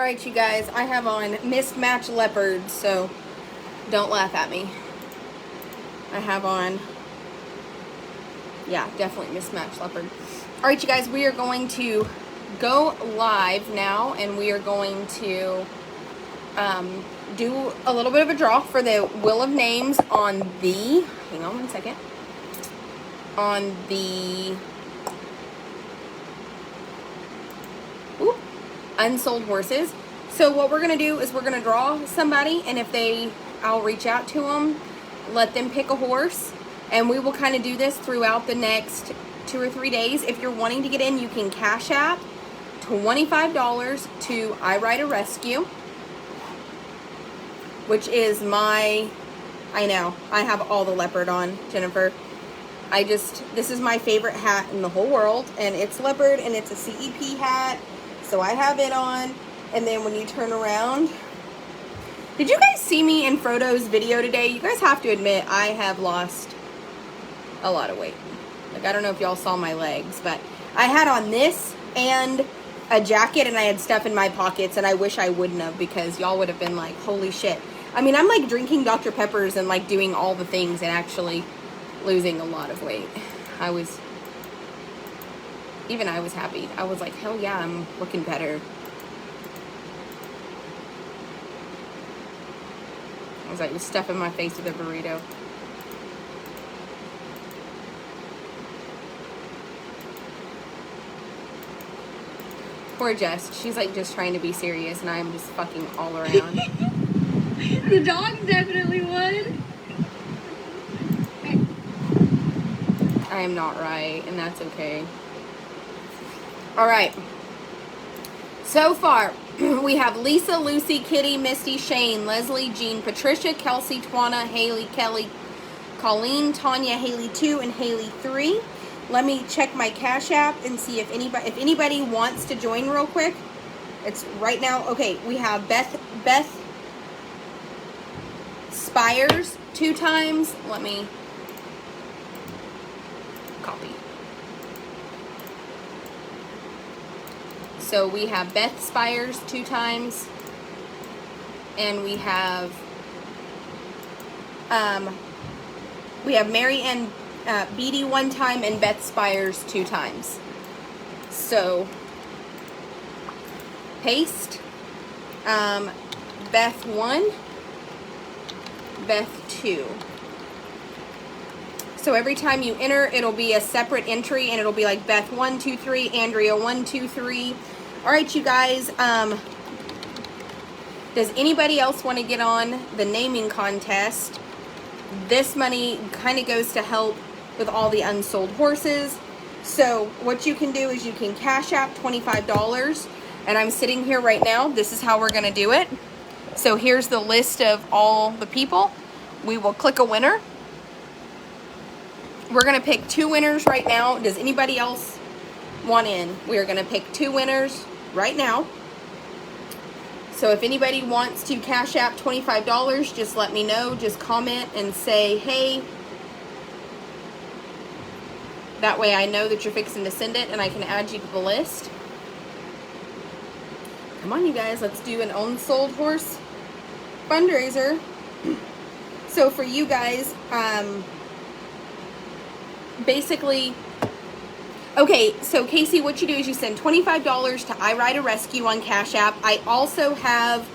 Alright, you guys, I have on mismatched leopards, so don't laugh at me. I have on, yeah, definitely mismatched leopard. Alright, you guys, we are going to go live now, and we are going to do a little bit of a draw for the Wheel of Names on the, hang on one second, on the unsold horses. So what we're going to do is we're going to draw somebody, and if they, I'll reach out to them, let them pick a horse, and we will kind of do this throughout the next 2 or 3 days. If you're wanting to get in, you can Cash App $25 to IRideARescue, which is my, I know, I have all the leopard on, Jennifer. This is my favorite hat in the whole world, and it's leopard, and it's a CEP hat. So I have it on, and then when you turn around, did you guys see me in Frodo's video today? You guys have to admit I have lost a lot of weight. Like, I don't know if y'all saw my legs, but I had on this and a jacket, and I had stuff in my pockets, and I wish I wouldn't have, because y'all would have been like, holy shit. I mean, I'm like drinking Dr. Peppers and like doing all the things and actually losing a lot of weight. Even I was happy. I was like, hell yeah, I'm looking better. I was like, just stuffing my face with a burrito. Poor Jess. She's like just trying to be serious, and I'm just fucking all around. The dog definitely would. I am not right, and that's okay. Alright, so far we have Lisa, Lucy, Kitty, Misty, Shane, Leslie, Jean, Patricia, Kelsey, Twana, Haley, Kelly, Colleen, Tanya, Haley 2, and Haley 3. Let me check my Cash App and see if anybody wants to join real quick. It's right now. Okay, we have Beth Spires 2 times. Let me copy. So we have Beth Spires 2 times, and we have Mary and Beatty 1 time, and Beth Spires 2 times. So paste, Beth 1, Beth 2. So every time you enter, it'll be a separate entry, and it'll be like Beth 1, 2, 3, Andrea 1, 2, 3. All right, you guys, does anybody else want to get on the naming contest? This money kind of goes to help with all the unsold horses. So what you can do is you can Cash App $25, and I'm sitting here right now. This is how we're going to do it. So here's the list of all the people. We will click a winner. We're going to pick 2 winners right now. Does anybody else want in? We are going to pick 2 winners right now. So if anybody wants to Cash App $25, just let me know. Just comment and say, hey. That way I know that you're fixing to send it, and I can add you to the list. Come on, you guys. Let's do an unsold horse fundraiser. So for you guys, basically, okay, so Casey, what you do is you send $25 to IRideARescue on Cash App. I also have,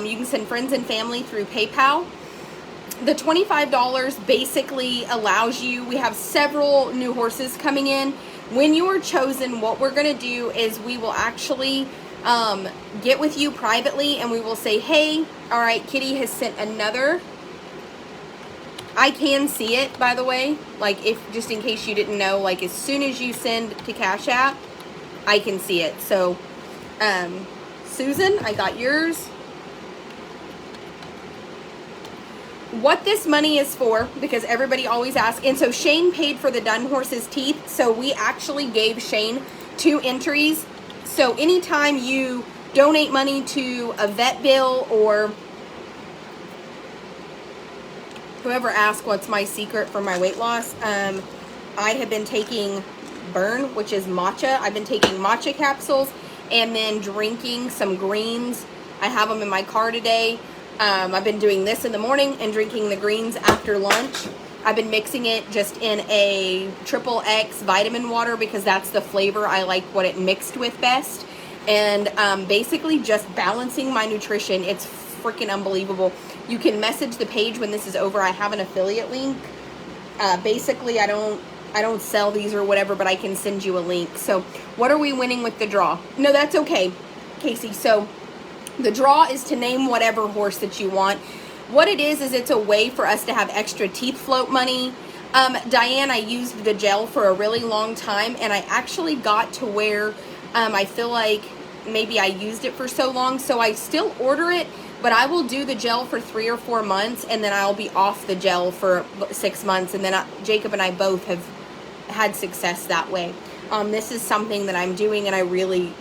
you can send friends and family through PayPal. The $25 basically allows you, we have several new horses coming in. When you are chosen, what we're going to do is we will actually get with you privately, and we will say, hey, all right, Kitty has sent another. I can see it, by the way, like, if just in case you didn't know, like, as soon as you send to Cash App, I can see it. So Susan, I got yours. What this money is for, because everybody always asks, and so Shane paid for the dun horse's teeth, so we actually gave Shane 2 entries. So anytime you donate money to a vet bill, or whoever asked what's my secret for my weight loss, I have been taking Burn, which is matcha. I've been taking matcha capsules, and then drinking some greens. I have them in my car today. I've been doing this in the morning and drinking the greens after lunch. I've been mixing it just in a XXX vitamin water because that's the flavor I like what it mixed with best. And basically just balancing my nutrition. It's freaking unbelievable. You can message the page when this is over. I have an affiliate link. Basically, I don't sell these or whatever, but I can send you a link. So what are we winning with the draw? No, that's okay, Casey. So the draw is to name whatever horse that you want. What it is it's a way for us to have extra teeth float money. Diane, I used the gel for a really long time, and I actually got to where I feel like maybe I used it for so long, so I still order it, but I will do the gel for 3 or 4 months, and then I'll be off the gel for 6 months, and then Jacob and I both have had success that way. This is something that I'm doing, and I really,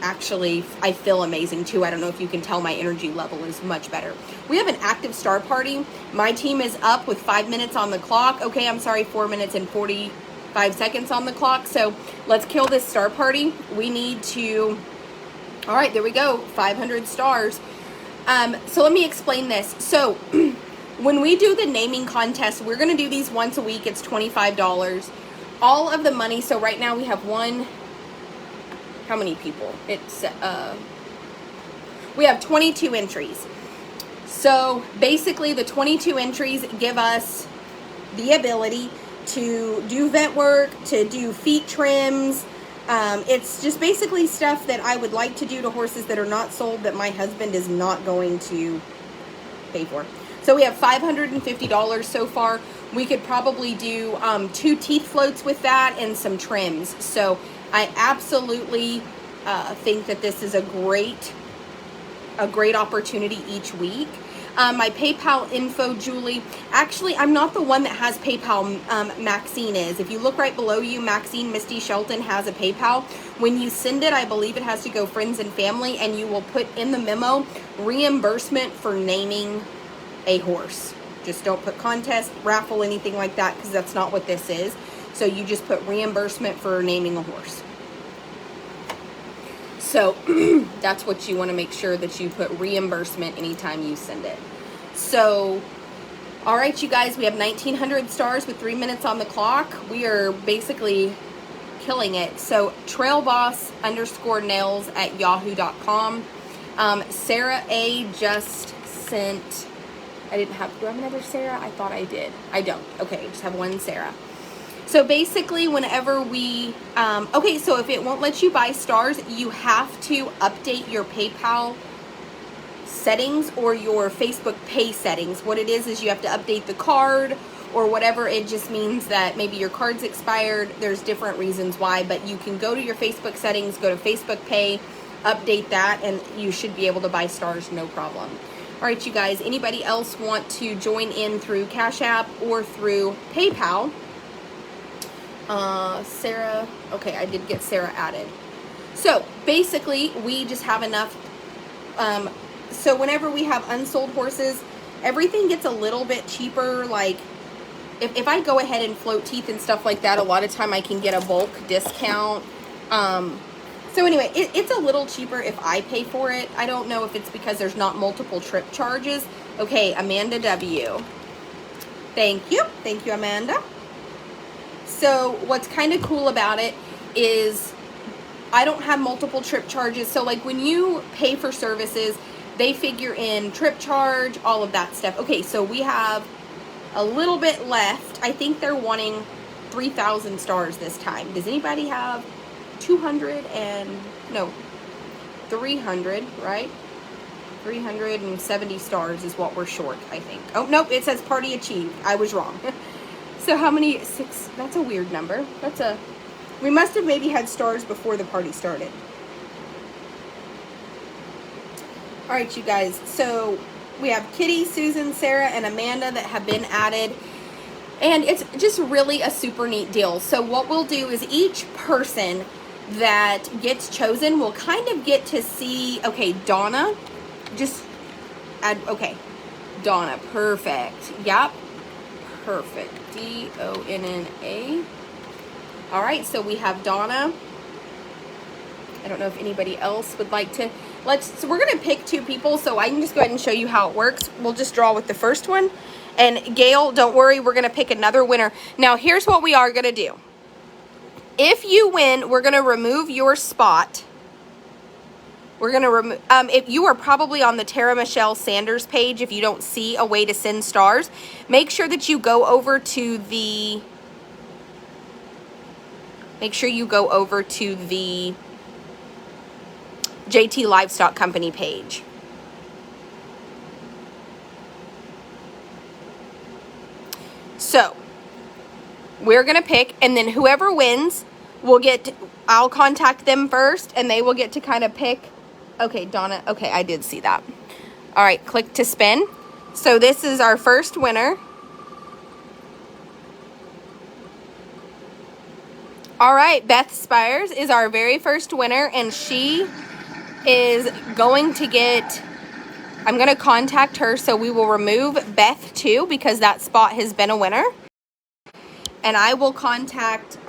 actually, I feel amazing too. I don't know if you can tell my energy level is much better. We have an active star party. My team is up with 5 minutes on the clock. Okay, I'm sorry, 4 minutes and 45 seconds on the clock. So let's kill this star party. We need to, all right, there we go, 500 stars. So let me explain this. So when we do the naming contest, we're going to do these once a week. It's $25. All of the money, so right now we have how many people? It's, we have 22 entries. So basically the 22 entries give us the ability to do vet work, to do feet trims. It's just basically stuff that I would like to do to horses that are not sold that my husband is not going to pay for. So we have $550 so far. We could probably do 2 teeth floats with that and some trims. So I absolutely think that this is a great opportunity each week. My PayPal info, Julie. Actually, I'm not the one that has PayPal. Maxine is. If you look right below you, Maxine Misty Shelton has a PayPal. When you send it, I believe it has to go friends and family, and you will put in the memo reimbursement for naming a horse. Just don't put contest, raffle, anything like that, because that's not what this is. So you just put reimbursement for naming a horse. So that's what you want to make sure that you put reimbursement anytime you send it. So, all right, you guys, we have 1,900 stars with 3 minutes on the clock. We are basically killing it. So trailboss_nails@yahoo.com. Sarah A just sent, do I have another Sarah? I thought I did. I don't. Okay, I just have one Sarah. So basically, whenever we, okay, so if it won't let you buy stars, you have to update your PayPal settings or your Facebook Pay settings. What it is you have to update the card or whatever. It just means that maybe your card's expired. There's different reasons why, but you can go to your Facebook settings, go to Facebook Pay, update that, and you should be able to buy stars, no problem. All right, you guys, anybody else want to join in through Cash App or through PayPal? Sarah, okay, I did get Sarah added. So basically, we just have enough. So whenever we have unsold horses, everything gets a little bit cheaper. Like if I go ahead and float teeth and stuff like that, a lot of time I can get a bulk discount. So anyway, it's a little cheaper if I pay for it. I don't know if it's because there's not multiple trip charges. Okay, Amanda W. Thank you, Amanda. So what's kind of cool about it is I don't have multiple trip charges. So like when you pay for services, they figure in trip charge, all of that stuff. Okay, so we have a little bit left. I think they're wanting 3,000 stars this time. Does anybody have 300, right? 370 stars is what we're short, I think. Oh, nope, it says party achieved. I was wrong. So how many? 6, that's a weird number. We must have maybe had stars before the party started. All right, you guys. So we have Kitty, Susan, Sarah, and Amanda that have been added. And it's just really a super neat deal. So what we'll do is each person that gets chosen will kind of get to see, okay, Donna, just add, okay, Donna, perfect. Yep, perfect. D-O-N-N-A. All right, so we have Donna. I don't know if anybody else would like to. So we're going to pick 2 people, so I can just go ahead and show you how it works. We'll just draw with the first one. And Gail, don't worry, we're going to pick another winner. Now, here's what we are going to do. If you win, we're going to remove your spot. We're going to remove, if you are probably on the Tara Michelle Sanders page, if you don't see a way to send stars, make sure that you go over to the, JT Livestock Company page. So, we're going to pick, and then whoever wins will I'll contact them first, and they will get to kind of pick. Okay, Donna, okay, I did see that. All right, click to spin. So this is our first winner. All right, Beth Spires is our very first winner, and she is going to get, I'm going to contact her, so we will remove Beth too, because that spot has been a winner. And I will contact,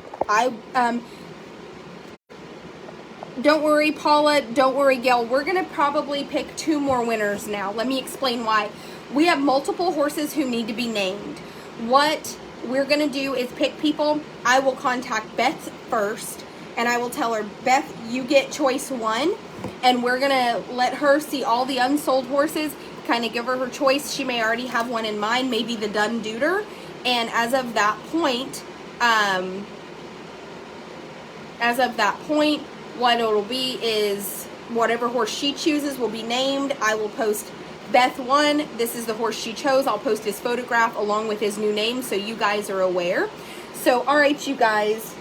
don't worry, Paula, don't worry, Gail, we're going to probably pick 2 more winners now. Let me explain why. We have multiple horses who need to be named. What we're going to do is pick people. I will contact Beth first, and I will tell her, Beth, you get choice 1. And we're going to let her see all the unsold horses, kind of give her choice. She may already have one in mind, maybe the Dun Duder. And as of that point, what it'll be is whatever horse she chooses will be named. I will post Beth 1. This is the horse she chose. I'll post his photograph along with his new name so you guys are aware. So, all right, you guys.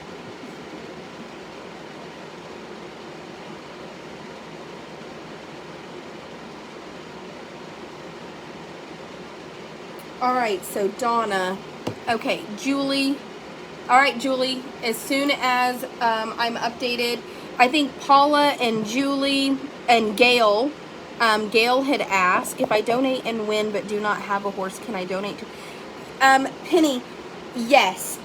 All right, so Donna. Okay, Julie. All right, Julie, as soon as I'm updated, I think Paula and Julie and Gail, Gail had asked, if I donate and win but do not have a horse, can I donate to? Penny, yes,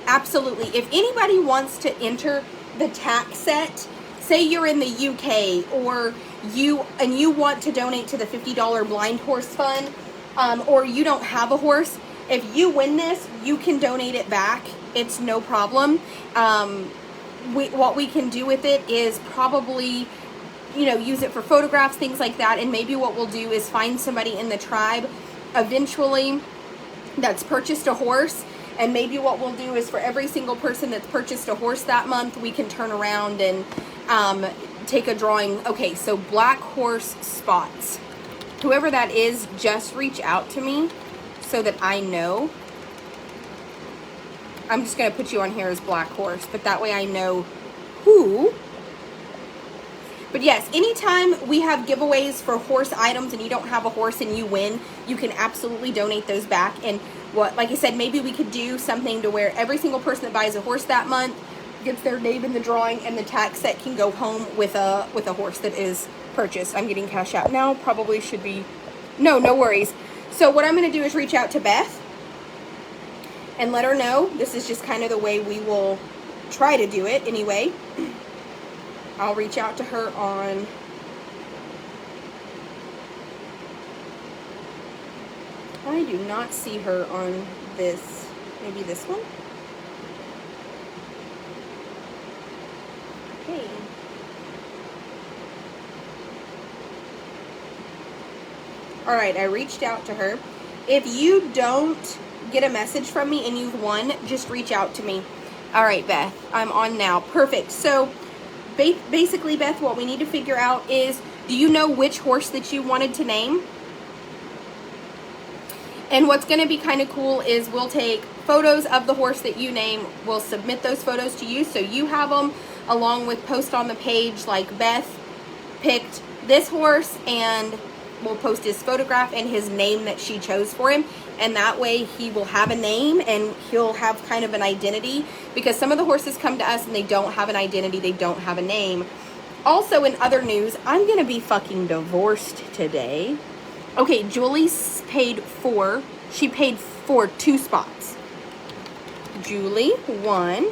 absolutely. If anybody wants to enter the tax set, say you're in the UK or you want to donate to the $50 blind horse fund, or you don't have a horse, if you win this, you can donate it back. It's no problem. What we can do with it is probably, use it for photographs, things like that. And maybe what we'll do is find somebody in the tribe eventually that's purchased a horse. And maybe what we'll do is for every single person that's purchased a horse that month, we can turn around and take a drawing. Okay, so black horse spots. Whoever that is, just reach out to me so that I know. I'm just going to put you on here as black horse, but that way I know who. But yes, anytime we have giveaways for horse items and you don't have a horse and you win, you can absolutely donate those back. And like I said, maybe we could do something to where every single person that buys a horse that month gets their name in the drawing, and the tax set can go home with a horse that is purchased. I'm getting cash out now. Probably should be, no worries. So what I'm going to do is reach out to Beth and let her know. This is just kind of the way we will try to do it anyway. I'll reach out to her on I do not see her on this. Maybe this one? Okay. All right, I reached out to her. If you don't get a message from me and you've won, just reach out to me. All right, Beth, I'm on now. Perfect. So basically, Beth, what we need to figure out is, do you know which horse that you wanted to name? And what's going to be kind of cool is we'll take photos of the horse that you name. We'll submit those photos to you so you have them, along with post on the page like Beth picked this horse, and we'll post his photograph and his name that she chose for him. And that way he will have a name and he'll have kind of an identity, because some of the horses come to us and they don't have an identity, they don't have a name. Also, in other news, I'm going to be fucking divorced today. Okay, Julie paid 4. She paid for 2 spots. Julie, 1.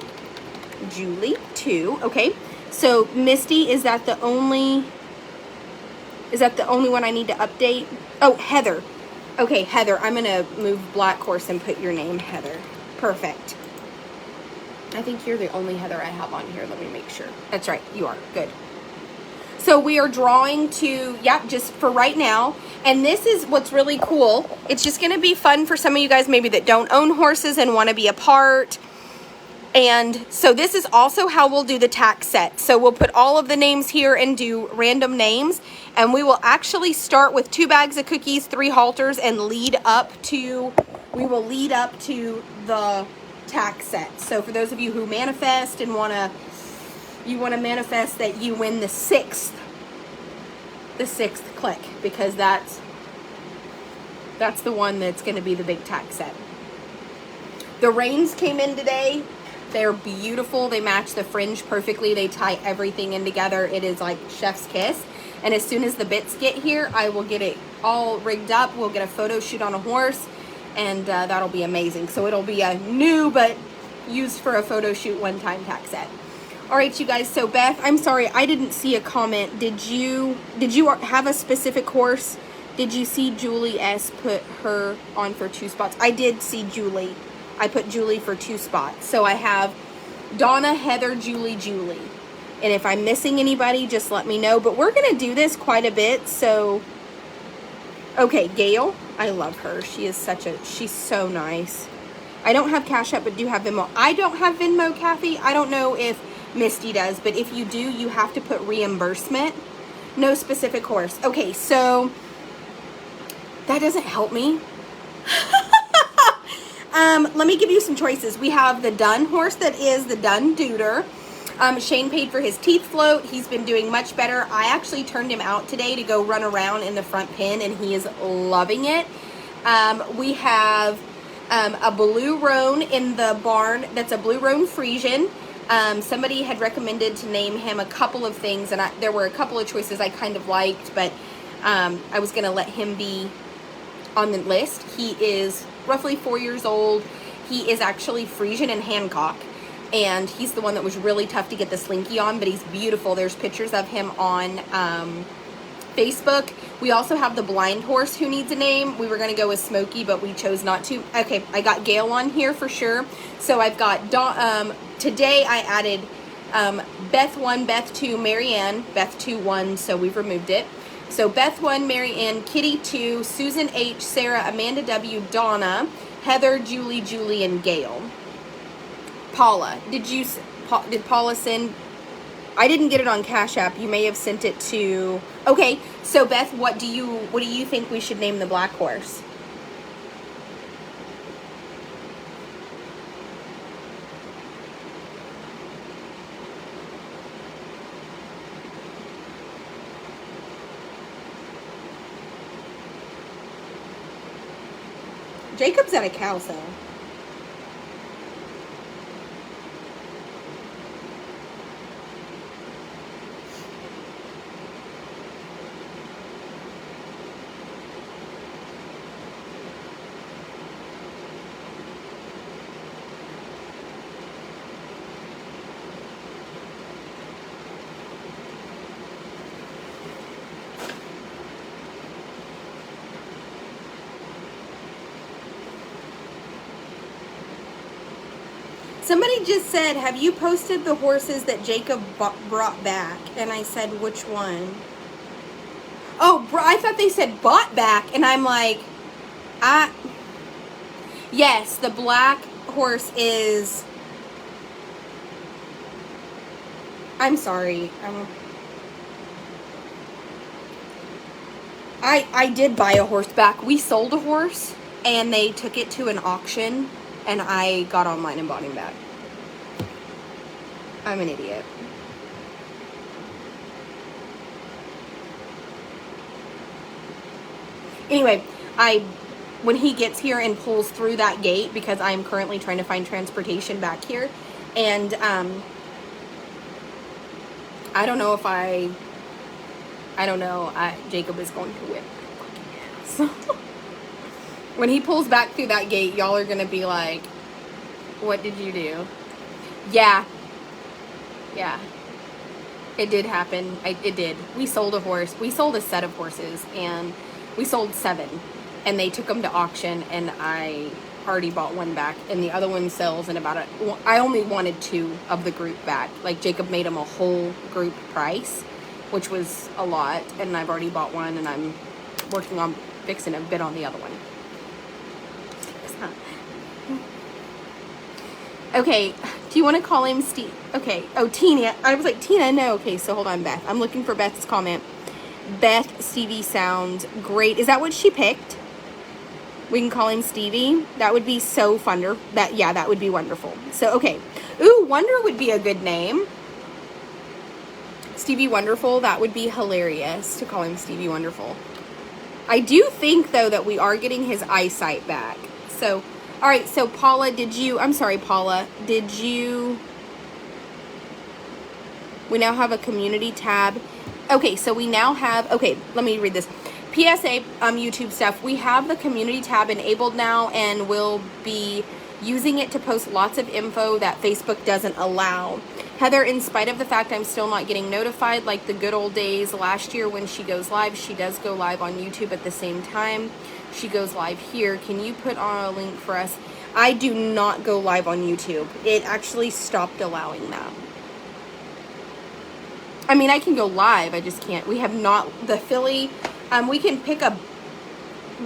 Julie 2. Okay, so Misty, is that the only one I need to update? Oh, Heather. Okay, Heather, I'm gonna move Black Horse and put your name, Heather. Perfect. I think you're the only Heather I have on here. Let me make sure. That's right, you are. Good. So we are drawing to, yeah, just for right now. And this is what's really cool. It's just gonna be fun for some of you guys maybe that don't own horses and wanna be a part. And so this is also how we'll do the tack set. So we'll put all of the names here and do random names. And we will actually start with 2 bags of cookies, 3 halters, and lead up to the tack set. So for those of you who manifest and you wanna manifest that you win the sixth click, because that's the one that's gonna be the big tack set. The reins came in today. They're beautiful. They match the fringe perfectly. They tie everything in together. It is like chef's kiss. And as soon as the bits get here, I will get it all rigged up. We'll get a photo shoot on a horse, and that'll be amazing. So it'll be a new but used for a photo shoot one-time tack set. All right, you guys. So Beth, I'm sorry, I didn't see a comment. Did you have a specific horse? Did you see Julie S put her on for 2 spots? I did see Julie. I put Julie for 2 spots. So I have Donna, Heather, Julie, Julie. And if I'm missing anybody, just let me know. But we're going to do this quite a bit. So, okay, Gail. I love her. She's so nice. I don't have Cash App, but do have Venmo. I don't have Venmo, Kathy. I don't know if Misty does. But if you do, you have to put reimbursement. No specific horse. Okay, so that doesn't help me. Let me give you some choices. We have the Dunn horse that is the Dunn Deuter. Shane paid for his teeth float. He's been doing much better. I actually turned him out today to go run around in the front pen, and he is loving it. We have a blue Roan in the barn. That's a blue Roan Frisian. Somebody had recommended to name him a couple of things, and there were a couple of choices I kind of liked, but I was going to let him be on the list. He is roughly 4 years old. He is actually Frisian and Hancock, and he's the one that was really tough to get the slinky on, but he's beautiful. There's pictures of him on Facebook. We also have the blind horse who needs a name. We were going to go with Smokey, but we chose not to. Okay, I got Gail on here for sure. So I've got today I added Beth 1, Beth 2, Marianne, Beth 2, 1, so we've removed it. So Beth 1, Mary Ann, Kitty 2, Susan H, Sarah, Amanda W, Donna, Heather, Julie, Julie, and Gail. Paula, did Paula send? I didn't get it on Cash App. You may have sent it to. Okay, so Beth, what do you think we should name the black horse? Jacob's at a cow sale. Somebody just said, have you posted the horses that Jacob brought back? And I said, which one? Oh, I thought they said bought back. And I'm like, yes, the black horse is, I'm sorry. I did buy a horse back. We sold a horse and they took it to an auction. And I got online and bought him back. I'm an idiot. Anyway, when he gets here and pulls through that gate, because I'm currently trying to find transportation back here, and I don't know if Jacob is going to whip my fucking ass. When he pulls back through that gate, y'all are going to be like, what did you do? Yeah, Yeah. It did happen. It did. We sold a horse. We sold a set of horses, and we sold 7. And they took them to auction, and I already bought one back. And the other one sells in about I only wanted 2 of the group back. Like, Jacob made them a whole group price, which was a lot. And I've already bought one, and I'm working on fixing a bid on the other one. Okay, do you want to call him Steve? Okay. Oh, Tina. I was like, Tina, no. Okay, so hold on, Beth. I'm looking for Beth's comment. Beth, Stevie sounds great. Is that what she picked? We can call him Stevie. That would be so fun. That would be wonderful. So, okay. Ooh, Wonder would be a good name. Stevie Wonderful. That would be hilarious to call him Stevie Wonderful. I do think, though, that we are getting his eyesight back. So, all right. So, Paula, I'm sorry, Paula. We now have a community tab. Okay, so we now have, okay, let me read this. PSA YouTube stuff. We have the community tab enabled now, and we'll be using it to post lots of info that Facebook doesn't allow. Heather, in spite of the fact I'm still not getting notified like the good old days last year when she goes live, she does go live on YouTube at the same time she goes live here. Can you put on a link for us? I do not go live on YouTube. It actually stopped allowing that. I mean, I can go live, I just can't. We have not, the Philly, we can pick a,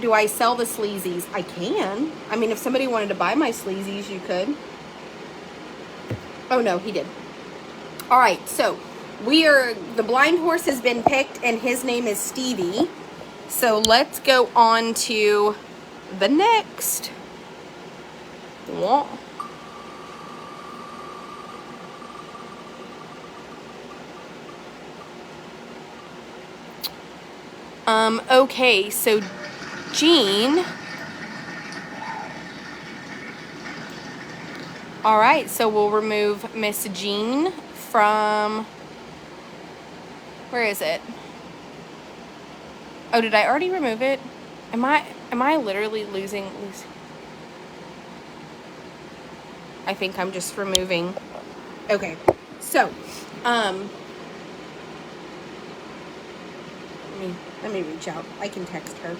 do I sell the sleazies? I can. I mean, if somebody wanted to buy my sleazies, you could. Oh no, he did. All right, so the blind horse has been picked, and his name is Stevie. So let's go on to the next one. Okay, so Jean. All right, so we'll remove Miss Jean from, where is it? Oh, did I already remove it? Am I literally losing? I think I'm just removing. Okay, so, let me reach out. I can text her.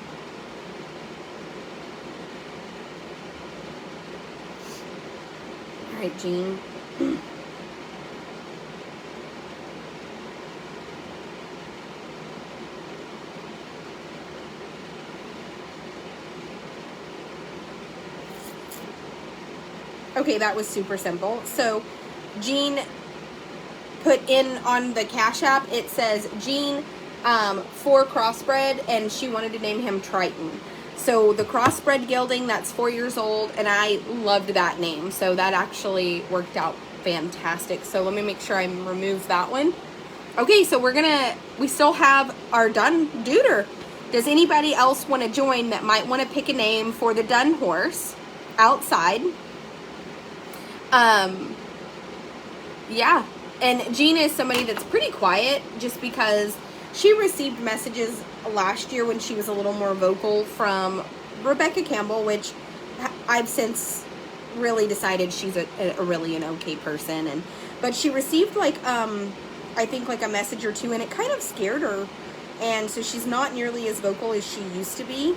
All right, Jean. Okay, that was super simple. So, Jean put in on the Cash App, it says Jean for crossbred, and she wanted to name him Triton. So the crossbred gelding, that's 4 years old, and I loved that name. So that actually worked out fantastic. So let me make sure I remove that one. Okay, so we still have our dun duder. Does anybody else want to join that might want to pick a name for the dun horse outside? Yeah, and Gina is somebody that's pretty quiet just because she received messages last year when she was a little more vocal from Rebecca Campbell, which I've since really decided she's a really an okay person. But she received like, I think like a message or 2, and it kind of scared her. And so she's not nearly as vocal as she used to be.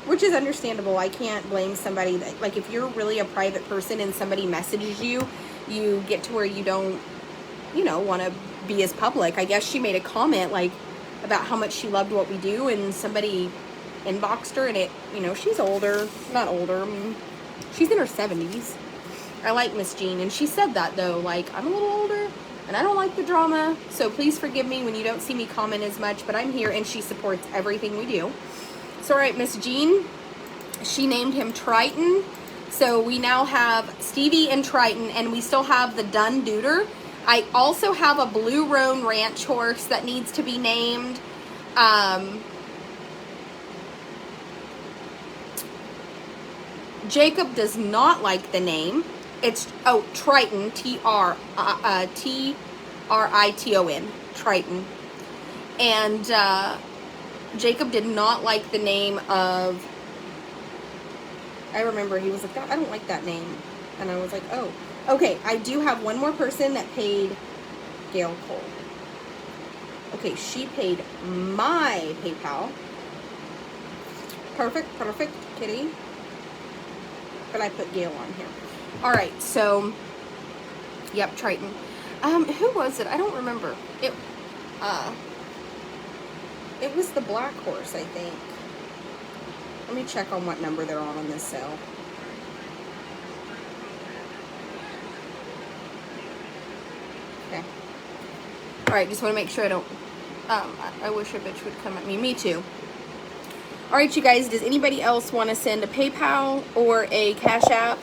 Which is understandable. I can't blame somebody that, like, if you're really a private person and somebody messages you, you get to where you don't, want to be as public. I guess she made a comment, like, about how much she loved what we do, and somebody inboxed her, and it, she's older. Not older. I mean, she's in her 70s. I like Miss Jean, and she said that, though, like, I'm a little older, and I don't like the drama, so please forgive me when you don't see me comment as much, but I'm here, and she supports everything we do. So, all right, Miss Jean, she named him Triton. So we now have Stevie and Triton, and we still have the dun duder. I also have a blue Roan ranch horse that needs to be named. Jacob does not like the name. It's, Triton, Triton, Triton. And, Jacob did not like the name of, I remember he was like, I don't like that name. And I was like, oh. Okay, I do have one more person that paid Gail Cole. Okay, she paid my PayPal. Perfect, kitty. But I put Gail on here. All right, so, yep, Triton. Who was it? I don't remember. It was the black horse, I think. Let me check on what number they're on this sale. Okay. All right, just want to make sure I don't. I wish a bitch would come at me. Me too. All right, you guys. Does anybody else want to send a PayPal or a Cash App?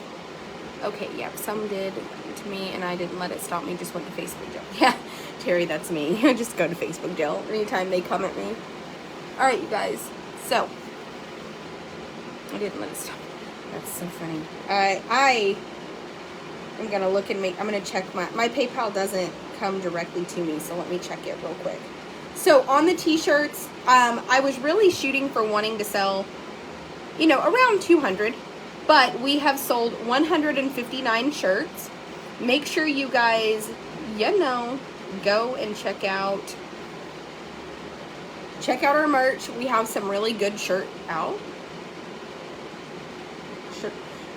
Okay, yep. Some did to me, and I didn't let it stop me. Just went to Facebook jail. Yeah, Terry, that's me. Just go to Facebook jail anytime they come at me. All right, you guys. So I didn't let it stop. That's so funny. I am gonna look and I'm gonna check my PayPal doesn't come directly to me, so let me check it real quick. So on the t-shirts, I was really shooting for wanting to sell, around 200, but we have sold 159 shirts. Make sure you guys, go and check out our merch. We have some really good shirt out.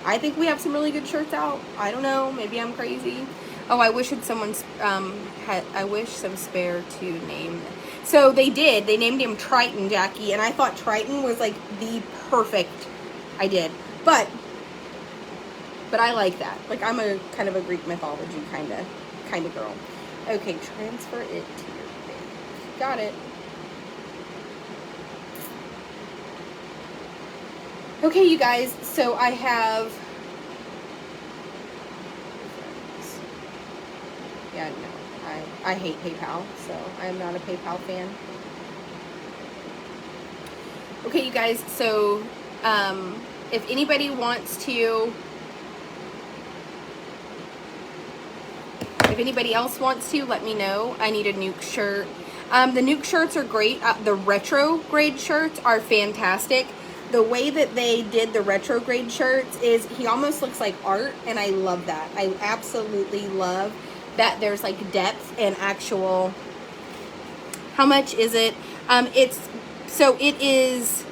I think we have some really good shirts out. I don't know. Maybe I'm crazy. Oh, I wish someone's I wish some spare to name. So they did. They named him Triton, Jackie, and I thought Triton was like the perfect. I did, but I like that. Like I'm a kind of a Greek mythology kind of girl. Okay, transfer it to your bank. Got it. Okay, you guys, so I have, yeah, no, I hate PayPal, so I am not a PayPal fan. Okay, you guys, so if anybody else wants to, let me know. I need a nuke shirt. The nuke shirts are great. The retrograde shirts are fantastic. The way that they did the retrograde shirts is he almost looks like art, and I love that. I absolutely love that there's like depth and actual. How much is it? It is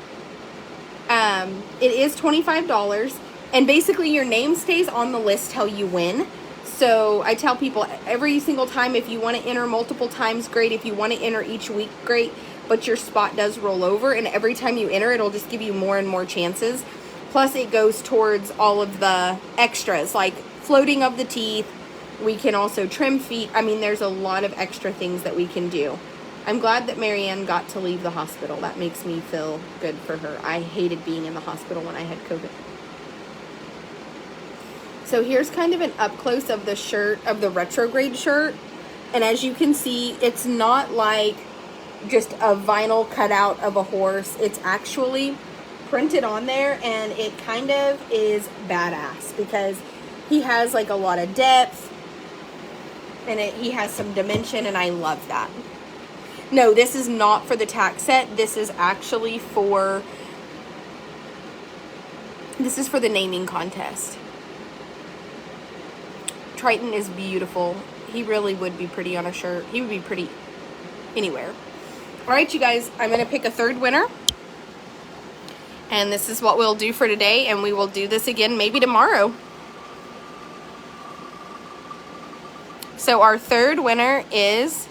$25, and basically your name stays on the list till you win. So I tell people every single time, if you want to enter multiple times, great. If you want to enter each week, great. But your spot does roll over, and every time you enter, it'll just give you more and more chances. Plus, it goes towards all of the extras, like floating of the teeth. We can also trim feet. I mean, there's a lot of extra things that we can do. I'm glad that Marianne got to leave the hospital. That makes me feel good for her. I hated being in the hospital when I had COVID. So here's kind of an up close of the shirt, of the retrograde shirt. And as you can see, it's not like just a vinyl cutout of a horse. It's actually printed on there, and it kind of is badass because he has like a lot of depth, and he has some dimension, and I love that. No, this is not for the tack set. This is actually for the naming contest. Triton is beautiful. He really would be pretty on a shirt. He would be pretty anywhere. All right, you guys, I'm going to pick a third winner. And this is what we'll do for today, and we will do this again maybe tomorrow. So our third winner is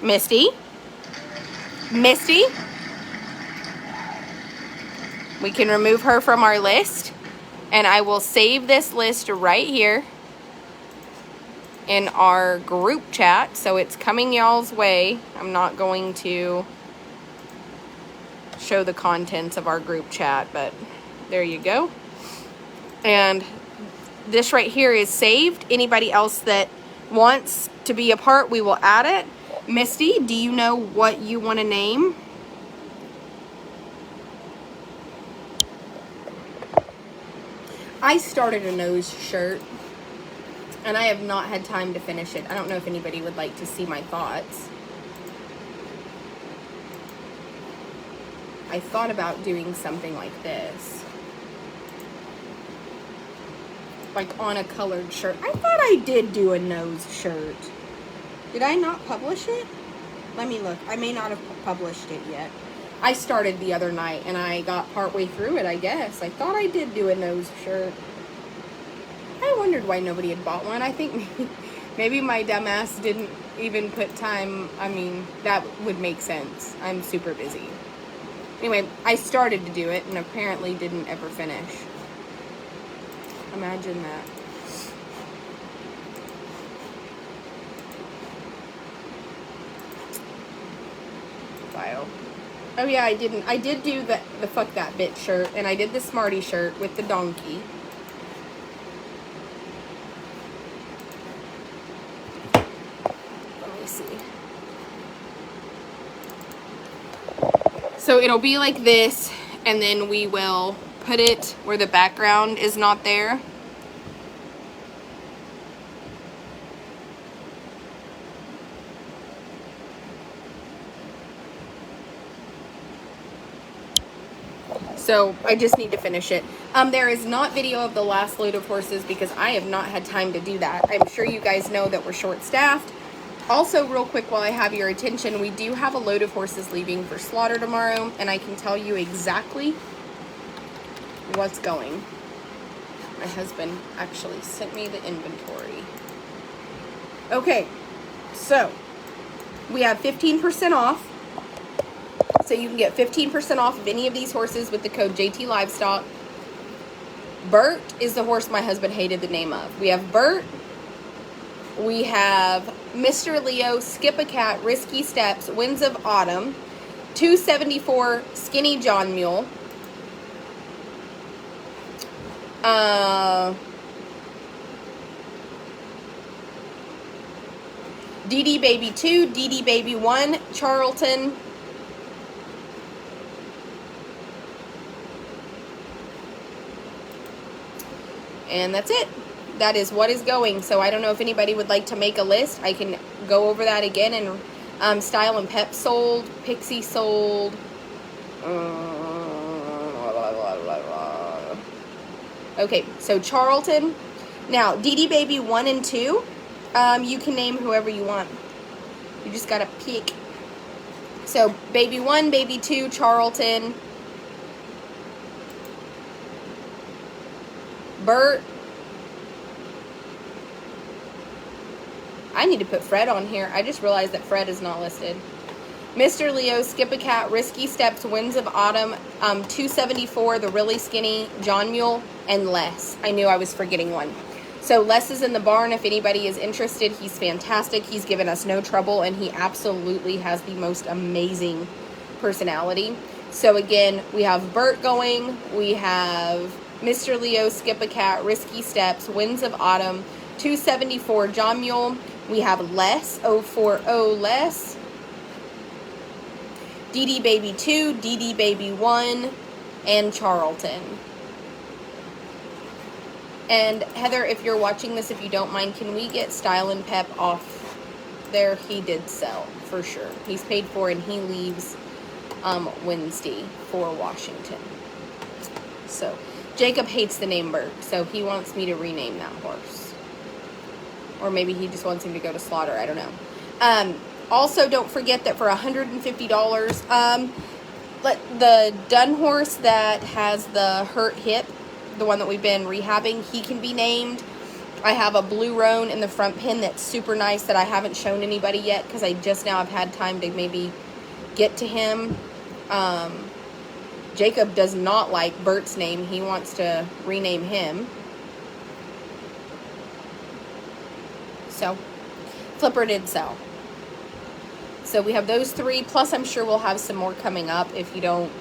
Misty. Misty. We can remove her from our list, and I will save this list right here in our group chat, so it's coming y'all's way. I'm not going to show the contents of our group chat, but there you go. And this right here is saved. Anybody else that wants to be a part, we will add it. Misty, do you know what you want to name? I started a nose shirt, and I have not had time to finish it. I don't know if anybody would like to see my thoughts. I thought about doing something like this. like on a colored shirt. I thought I did do a nose shirt. Did I not publish it? Let me look. I may not have published it yet. I started the other night and I got partway through it, I guess. I thought I did do a nose shirt. I wondered why nobody had bought one. I think maybe my dumbass didn't even put time. I mean, that would make sense. I'm super busy. Anyway, I started to do it and apparently didn't ever finish. Imagine that. File. Oh yeah, I didn't. I did do the fuck that bitch shirt, and I did the Smarty shirt with the donkey. Let me see. So it'll be like this, and then we will put it where the background is not there. So I just need to finish it. There is not video of the last load of horses because I have not had time to do that. I'm sure you guys know that we're short-staffed. Also, real quick, while I have your attention, we do have a load of horses leaving for slaughter tomorrow, and I can tell you exactly what's going. My husband actually sent me the inventory. Okay, so we have 15% off. So you can get 15% off of any of these horses with the code JT Livestock. Bert is the horse my husband hated the name of. We have Bert. We have Mr. Leo, Skip a Cat, Risky Steps, Winds of Autumn, 274 Skinny John Mule, DD Baby 2, DD Baby 1, Charlton, and that's it. That is what is going. So I don't know if anybody would like to make a list. I can go over that again. And Style and Pep sold. Pixie sold. Okay, so Charlton. Now, DD Baby 1 and 2. You can name whoever you want. You just got to pick. So, Baby 1, Baby 2, Charlton. Bert. I need to put Fred on here. I just realized that Fred is not listed. Mr. Leo, Skip a Cat, Risky Steps, Winds of Autumn, 274, the really skinny John Mule, and Les. I knew I was forgetting one. So Les is in the barn if anybody is interested. He's fantastic. He's given us no trouble, and he absolutely has the most amazing personality. So again, we have Bert going. We have Mr. Leo, Skip a Cat, Risky Steps, Winds of Autumn, 274 John Mule. We have Les, 040 Les, DD Baby 2, DD Baby 1, and Charlton. And Heather, if you're watching this, if you don't mind, can we get Style and Pep off there? He did sell, for sure. He's paid for, and he leaves Wednesday for Washington. So, Jacob hates the name Bert, so he wants me to rename that horse. Or maybe he just wants him to go to slaughter. I don't know. Also, don't forget that for $150, the dun horse that has the hurt hip, the one that we've been rehabbing, he can be named. I have a blue Roan in the front pen that's super nice that I haven't shown anybody yet because I just now have had time to maybe get to him. Jacob does not like Bert's name. He wants to rename him. So, Flipper did sell. So we have those three. Plus, I'm sure we'll have some more coming up if you don't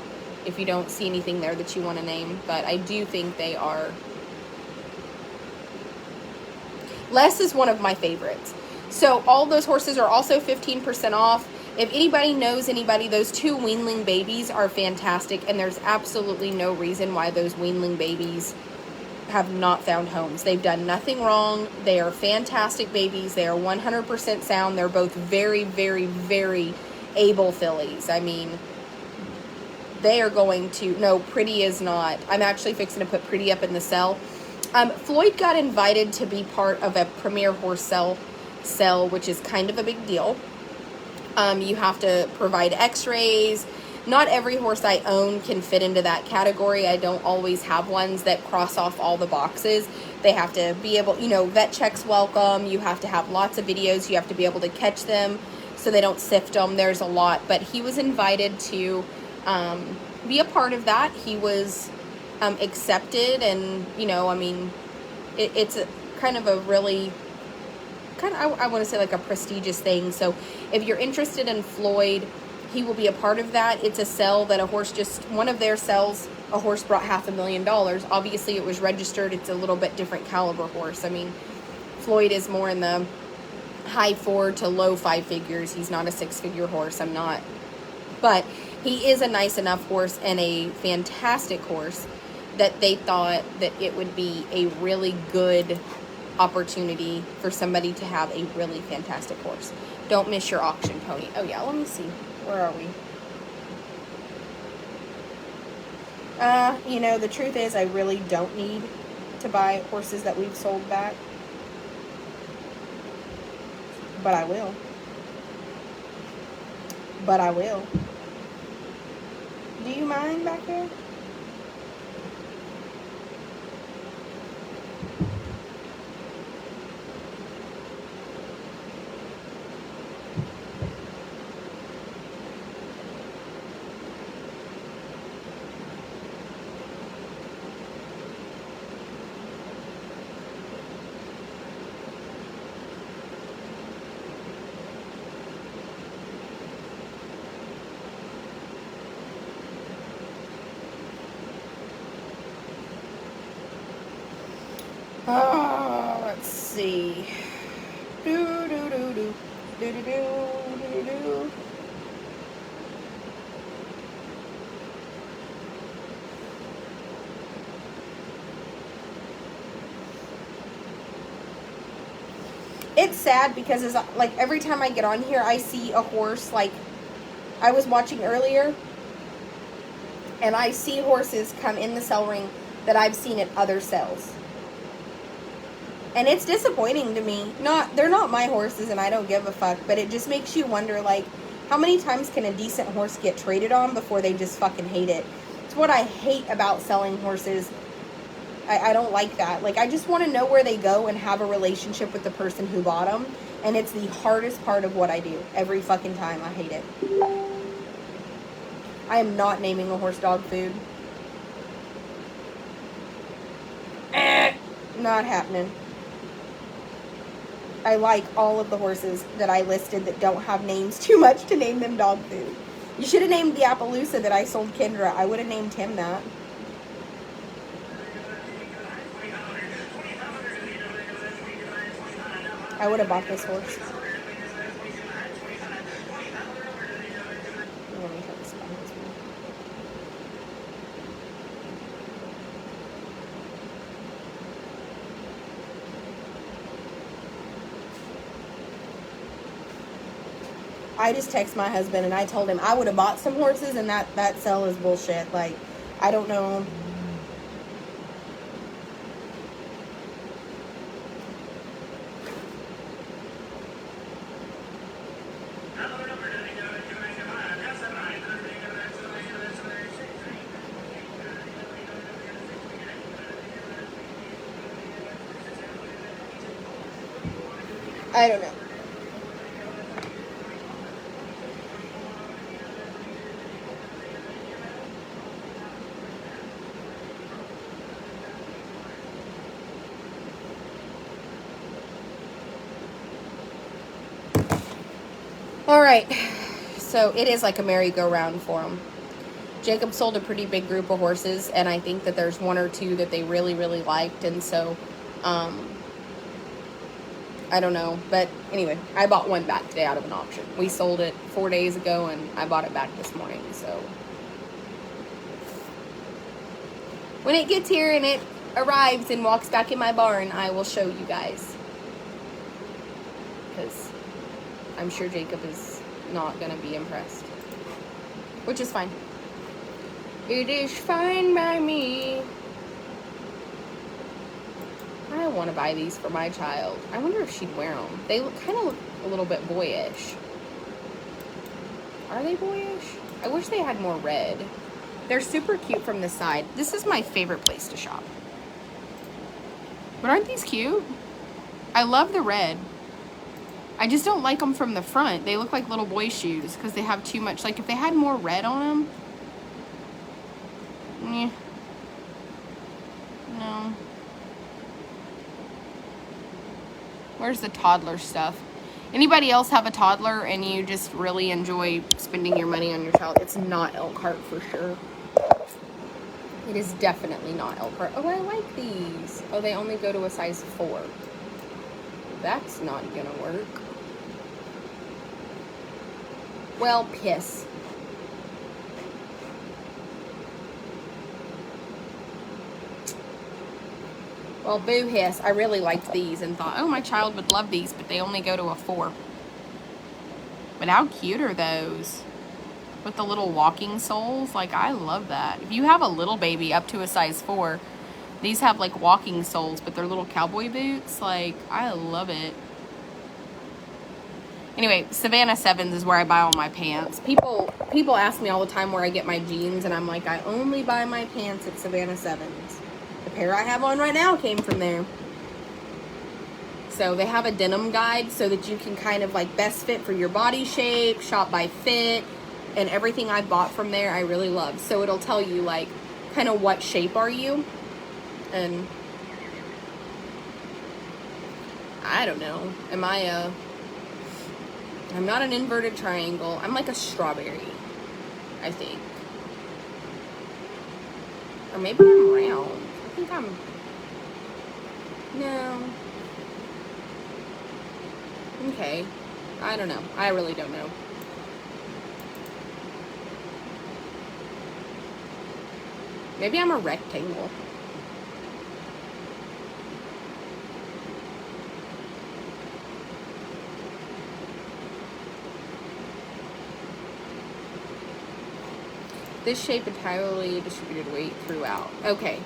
see anything there that you want to name. But I do think they are. Les is one of my favorites. So all those horses are also 15% off. If anybody knows anybody, those two weanling babies are fantastic, and there's absolutely no reason why those weanling babies have not found homes. They've done nothing wrong. They are fantastic babies. They are 100% sound. They're both very, very, very able fillies. I mean, they are going to, no, Pretty is not. I'm actually fixing to put Pretty up in the cell. Floyd got invited to be part of a premier horse sale, which is kind of a big deal. You have to provide x-rays. Not every horse I own can fit into that category. I don't always have ones that cross off all the boxes. They have to be able, vet checks welcome. You have to have lots of videos. You have to be able to catch them so they don't sift them. There's a lot. But he was invited to be a part of that. He was accepted, and, it's a kind of a really... I want to say like a prestigious thing. So if you're interested in Floyd, he will be a part of that. It's a sale that one of their sales, a horse brought $500,000. Obviously it was registered. It's a little bit different caliber horse. I mean, Floyd is more in the high 4 to low 5 figures. He's not a 6-figure horse. I'm not. But he is a nice enough horse and a fantastic horse that they thought that it would be a really good opportunity for somebody to have a really fantastic horse. Don't miss your auction pony. Oh yeah, let me see. Where are we? The truth is I really don't need to buy horses that we've sold back. But I will. Do you mind back there? Oh, let's see. Do. It's sad because like every time I get on here, I see a horse. Like I was watching earlier, and I see horses come in the sell ring that I've seen at other sales. And it's disappointing to me. They're not my horses, and I don't give a fuck, but it just makes you wonder, like, how many times can a decent horse get traded on before they just fucking hate it? It's what I hate about selling horses. I don't like that. Like, I just want to know where they go and have a relationship with the person who bought them, and it's the hardest part of what I do. Every fucking time. I hate it. I am not naming a horse dog food. Not happening. I like all of the horses that I listed that don't have names too much to name them dog food. You should have named the Appaloosa that I sold Kendra. I would have named him that. I would have bought this horse. Let me try this one. I just text my husband and I told him I would have bought some horses, and that sell is bullshit. Like, I don't know. I don't know. All right, so it is like a merry-go-round for them. Jacob sold a pretty big group of horses, and I think that there's one or two that they really, really liked, and so, I don't know, but anyway, I bought one back today out of an auction. We sold it 4 days ago, and I bought it back this morning, so. When it gets here and it arrives and walks back in my barn, I will show you guys. Because I'm sure Jacob is not going to be impressed. Which is fine. It is fine by me. of want to buy these for my child. I wonder if she'd wear them. They kind of look a little bit boyish. Are they boyish? I wish they had more red. They're super cute from the side. This is my favorite place to shop. But aren't these cute? I love the red. I just don't like them from the front. They look like little boy shoes because they have too much. Like if they had more red on them. Yeah. No. Where's the toddler stuff? Anybody else have a toddler and you just really enjoy spending your money on your child? It's not Elkhart for sure. It is definitely not Elkhart. Oh, I like these. Oh, they only go to a size 4. That's not gonna work. Well, piss. Well, boo hiss. I really liked these and thought, oh, my child would love these, but they only go to a 4. But how cute are those? With the little walking soles. Like, I love that. If you have a little baby up to a size 4, these have like walking soles, but they're little cowboy boots. Like, I love it. Anyway, Savannah 7s is where I buy all my pants. People ask me all the time where I get my jeans, and I'm like, I only buy my pants at Savannah 7s. The pair I have on right now came from there. So they have a denim guide so that you can kind of like best fit for your body shape, shop by fit, and everything I bought from there I really love. So it'll tell you like kind of what shape are you, and I don't know. I'm not an inverted triangle. I'm like a strawberry, I think. Or maybe I'm round. I think I'm... No. Okay. I don't know. I really don't know. Maybe I'm a rectangle. This shape entirely distributed weight throughout. Okay.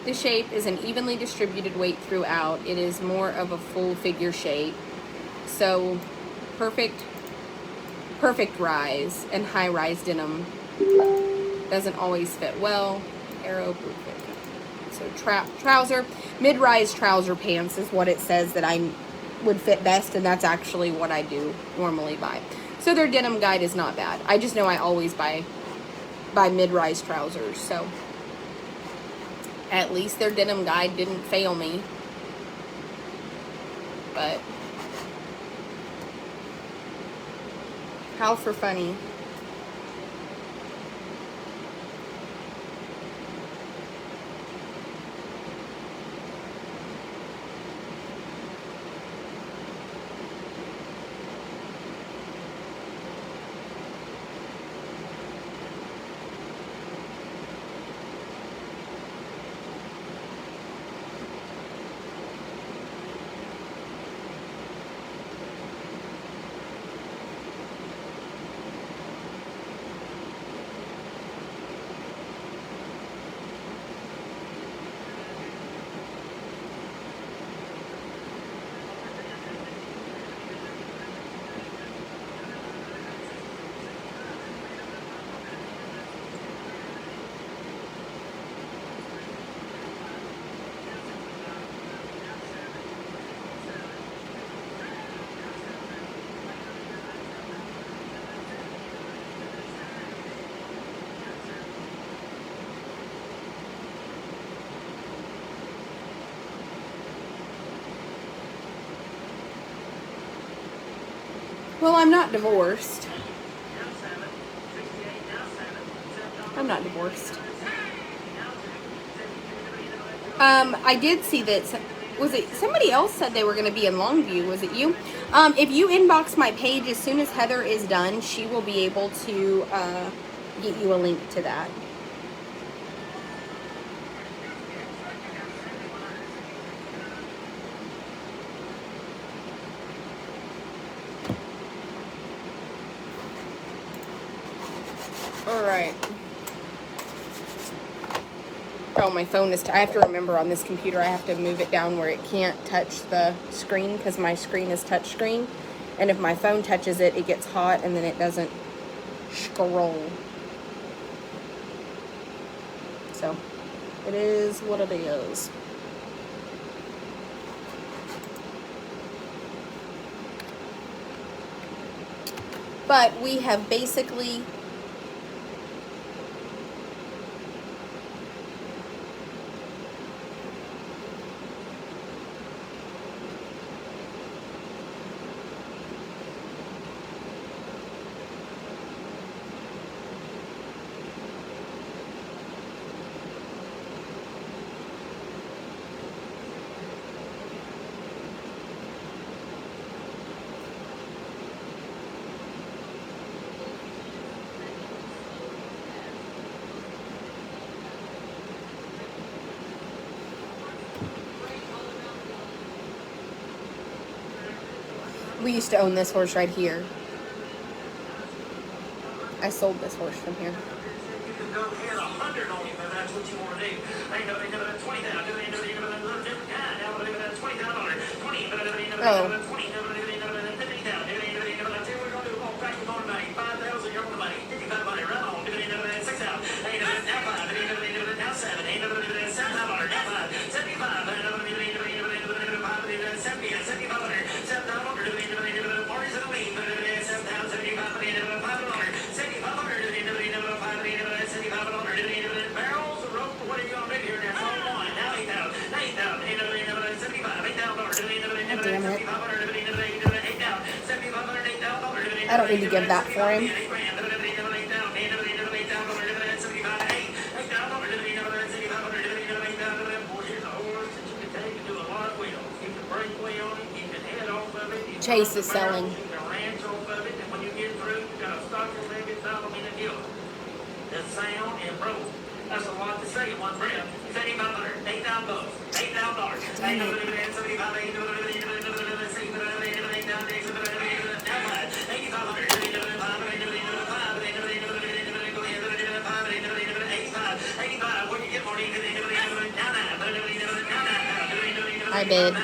This shape is an evenly distributed weight throughout. It is more of a full figure shape. So perfect rise and high rise denim doesn't always fit well. Arrow perfect. So trouser, mid-rise trouser pants is what it says that I would fit best, and that's actually what I do normally buy. So their denim guide is not bad. I just know I always buy mid-rise trousers, so at least their denim guide didn't fail me. But how for funny. Well, I'm not divorced. I'm not divorced. I did see that, was it somebody else said they were going to be in Longview? Was it you? If you inbox my page, as soon as Heather is done, she will be able to get you a link to that. Alright. Oh, my phone is, I have to remember on this computer, I have to move it down where it can't touch the screen because my screen is touch screen. And if my phone touches it, it gets hot and then it doesn't scroll. So, it is what it is. But we have basically we used to own this horse right here. I sold this horse from here. Oh. Damn it. I don't need to give that for him. Chase is selling. That's a lot to say in one breath. $7,500, $8,000, $8,000. I bid.